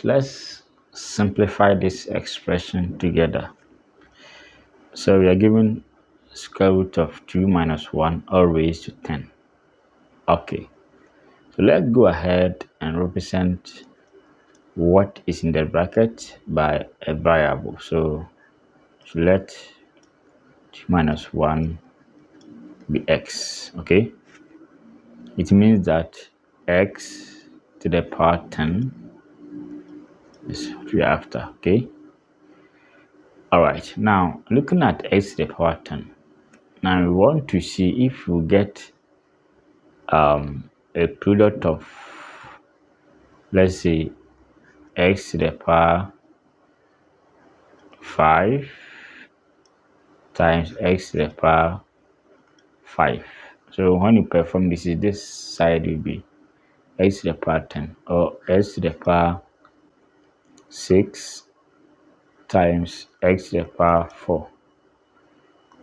right, let's simplify this expression together. So we are given square root of 2 minus 1 all raised to 10. Okay, so let's go ahead and represent what is in the bracket by a variable. So let 2 minus 1 be x. Okay, it means that x to the power 10 is what we are after. Okay, all right, now looking at x to the power 10, now we want to see if we get a product of, let's say, x to the power 5 times x to the power 5. So when you perform this side will be x to the power 10, or x to the power 6 times x to the power 4,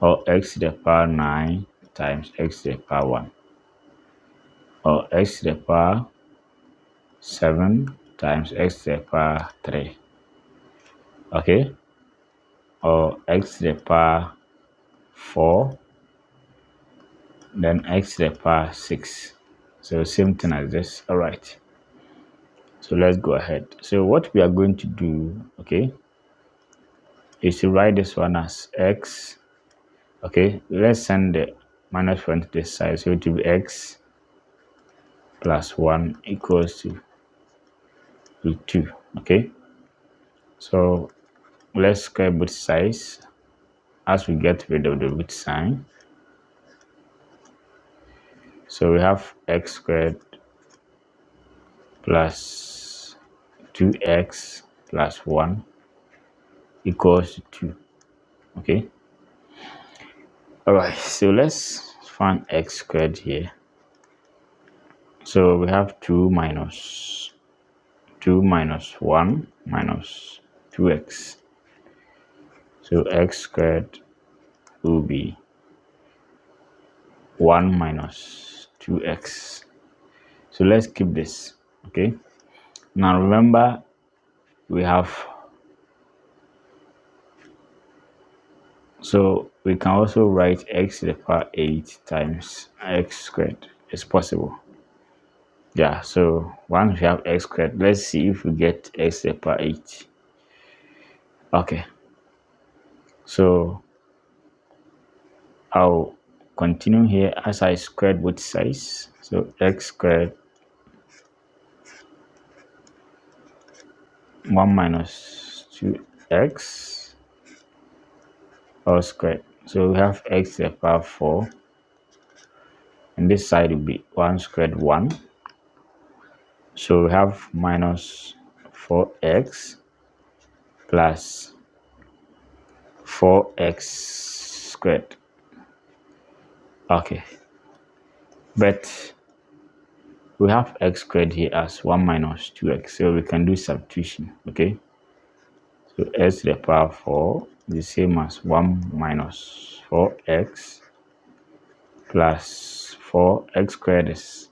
or x to the power 9 times x to the power 1, or x to the power 7 times x to the power 3. Okay, or x to the power 4, then x to the power 6. So same thing as this. All right, so let's go ahead. So what we are going to do, okay, is to write this one as x. Okay, let's send the minus 1 to this side, so it will be x plus 1 equals to 2. Okay, so let's square both sides as we get rid of the root sign. So we have x squared plus 2x plus 1 equals to 2. Okay, all right, so let's find x squared here. So we have 2 minus 1 minus 2x. So x squared will be 1 minus 2x. So let's keep this. Okay, now remember we have, so we can also write x to the power 8 times x squared. It's possible. Yeah, so once we have x squared, let's see if we get x to the power 8. Okay, so I'll continue here as I squared both sides. So x squared 1 minus 2x all squared. So we have x to the power 4, and this side will be 1 squared 1. So we have minus 4x plus 4x squared. Okay, but we have x squared here as 1 minus 2x, so we can do substitution. Okay, so x to the power 4 is the same as 1 minus 4x plus 4x squared is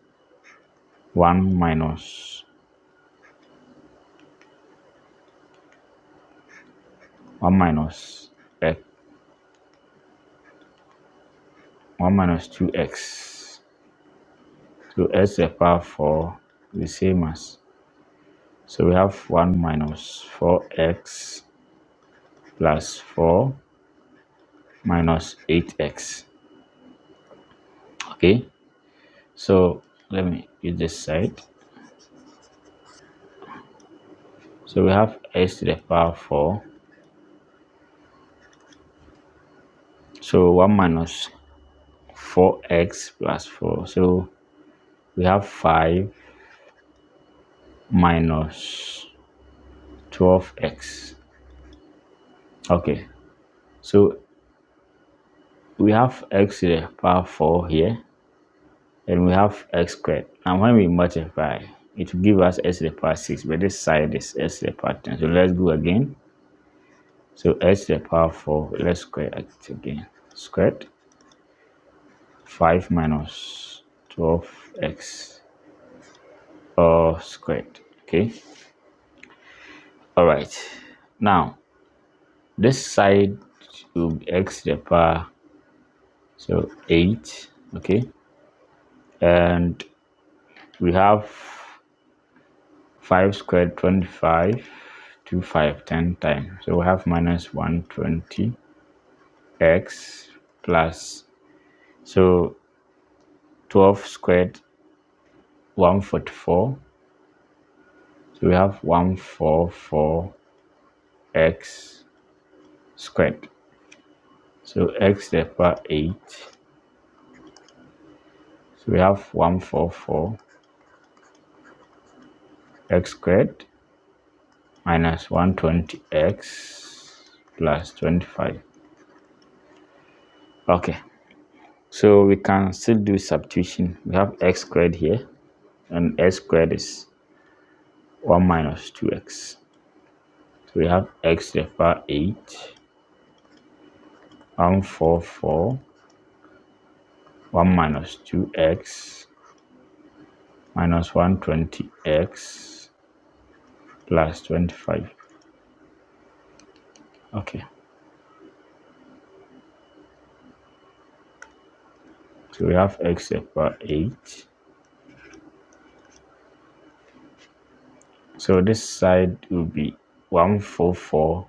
1 minus x, 1 minus 2x. So x to the power 4 is the same as, so we have 1 minus 4x plus 4 minus 8x. Okay, so let me use this side. So we have x to the power 4. So 1 minus 4x plus 4. So we have 5 minus 12x. Okay, so we have x to the power 4 here, and we have x squared. Now when we multiply, it will give us x to the power 6, but this side is x to the power 10. So let's go again. So x to the power 4, let's square it again. Squared 5 minus 12x all squared. Okay, All right. Now, this side will be x to the power, so 8, okay? And we have 5 squared, 25, 2, 5, 10 times. So we have minus 120 x plus, so 12 squared, 144. So we have 144 x squared. So x to the power 8. So we have 144 x squared minus 120x plus 25. Okay, so we can still do substitution. We have x squared here, and x squared is 1 minus 2x. So we have x to the power 8, 144, 1 minus 2x minus 120x plus 25. Okay. So we have x to the power 8. So this side will be 144.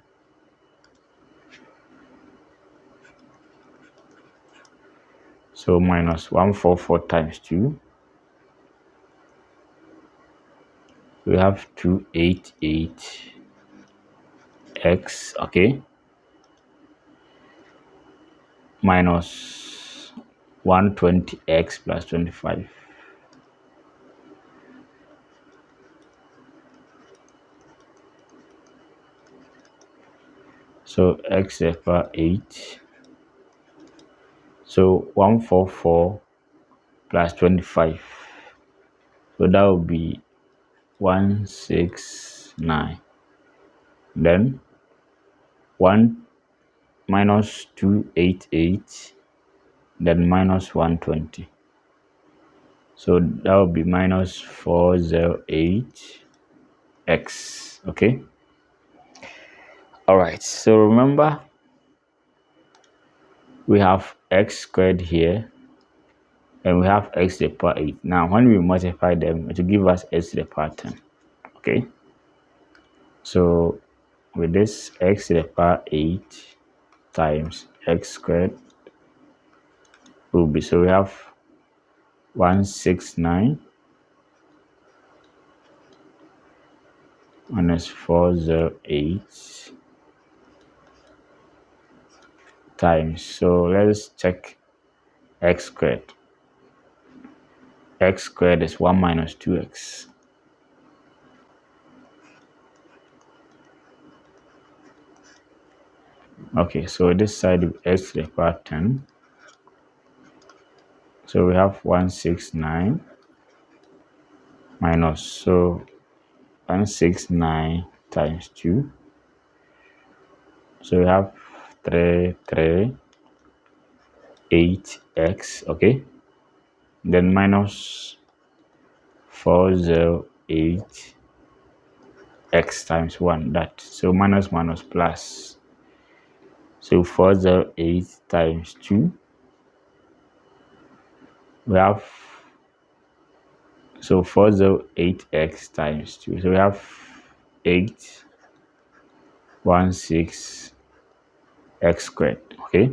So minus 144 times 2. We have 288x, okay, minus 120x plus 25. So x to the power 8. So 144 plus 25. So that will be 169. Then 1 minus 288, then minus 120. So that will be minus 408x. Okay. All right. So remember, we have x squared here, and we have x to the power 8. Now, when we multiply them, it will give us x to the power 10. Okay. So with this, x to the power 8 times x squared will be, so we have 169 minus 408 times, so let's check x squared. X squared is 1 minus 2x. Okay, so this side is x to the power 10. So we have 169 minus, so 169 times 2. So we have 338x, okay? Then minus 408x times 1, that, so minus minus plus. So 408 times 2. We have, so 408x times 2. So we have 816x squared, okay?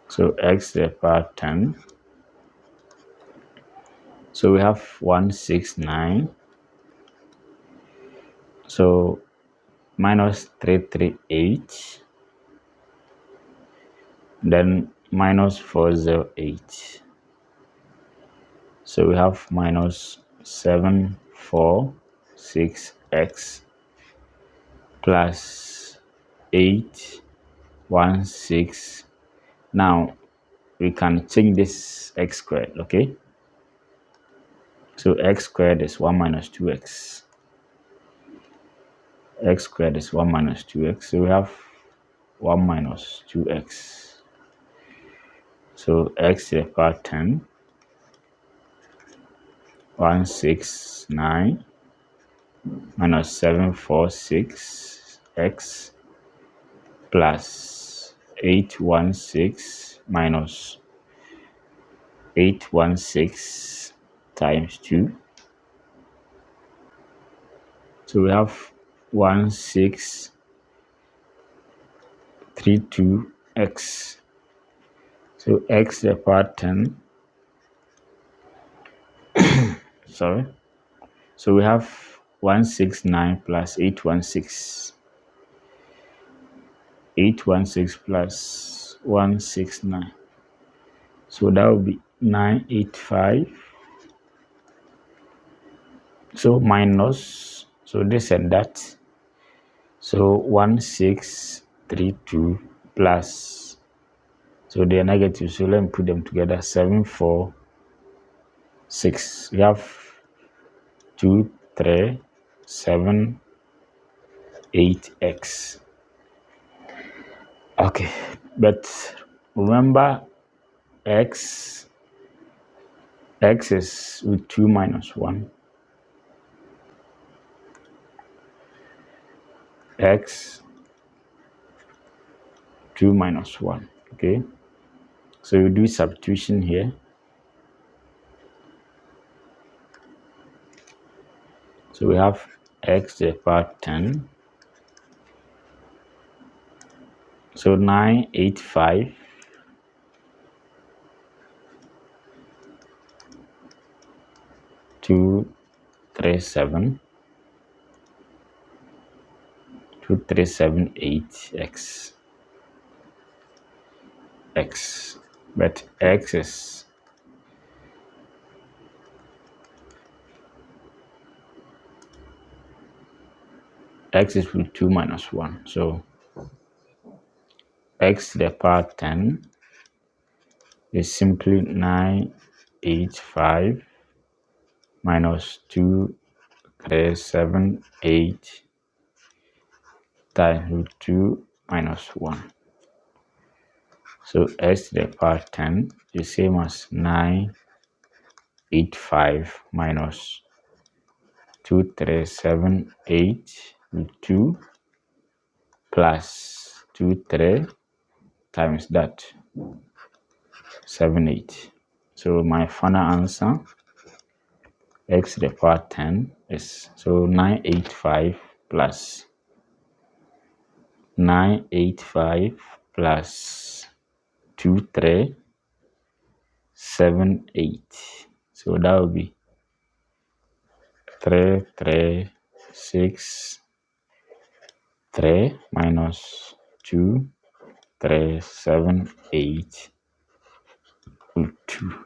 So x to the power 10. So we have 169. So minus 338. Then minus 408. So we have minus 746x plus 816. Now we can change this x squared, okay? So x squared is 1 minus 2x. X squared is 1 minus 2x. So we have 1 minus 2x. So x to the power 10. 169 minus 746x plus 816 minus 816 times 2. So we have 1632x. So x to the power 10. Sorry. So we have 169 plus 816. 816 plus 169. So that will be 985. So minus, so this and that. So 1632 plus, so they are negative. So let me put them together. 746. We have 2378x. Okay, but remember x is with 2 minus 1. X 2 minus 1. Okay, so you do substitution here. So we have x to the power 10. So 985 237 2378x x, but x is with 2 minus 1. So x to the power 10 is simply 985 minus 2378 times root 2 minus 1. So x to the power 10 is same as 985 minus 2378 root 2 plus 23 times that 78. So my final answer, x to the power 10 is, so 985 plus 985 plus 2378. So that will be 3363 minus 2378 root 2.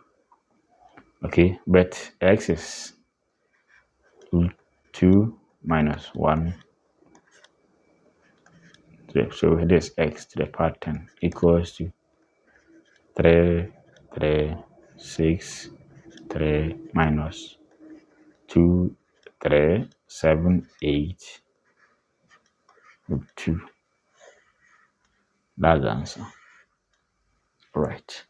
Okay, but x is root 2 minus 1. So this x to the power 10 equals to 3363 minus 2378 root 2. That's the answer. Right.